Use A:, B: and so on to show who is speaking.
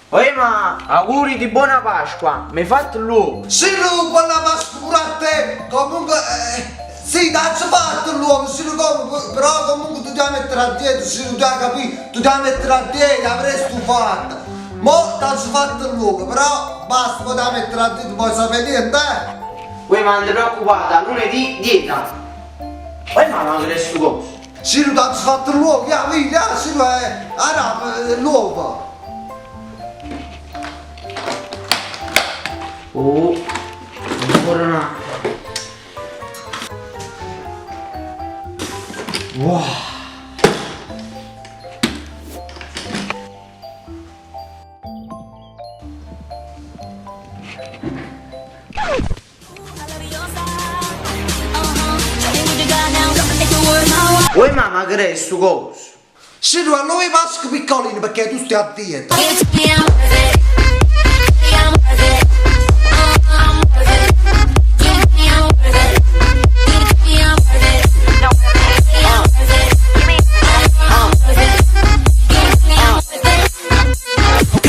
A: Ma auguri di buona Pasqua, mi hai fatto l'uovo?
B: Sì, buona Pasqua pure a te. Comunque, sì, ti ho fatto l'uovo, sì, però comunque tu devi mettere a dieta, sì, tu devi capire, tu devi mettere a dieta, avresti fatto. Mo' ti ho fatto l'uovo, però basta, poi devi mettere a dieta, poi sapere niente,
A: Ma non ti preoccupate, lunedì dieta. Ma manca sto coso.
B: Sì, ti ho fatto l'uovo, via, sì, l'uovo.
A: Oh, ancora un altro. Wow. Mamma che è sto coso?
B: Sì, allora i Pasqua piccolini perché tu stai a dieta.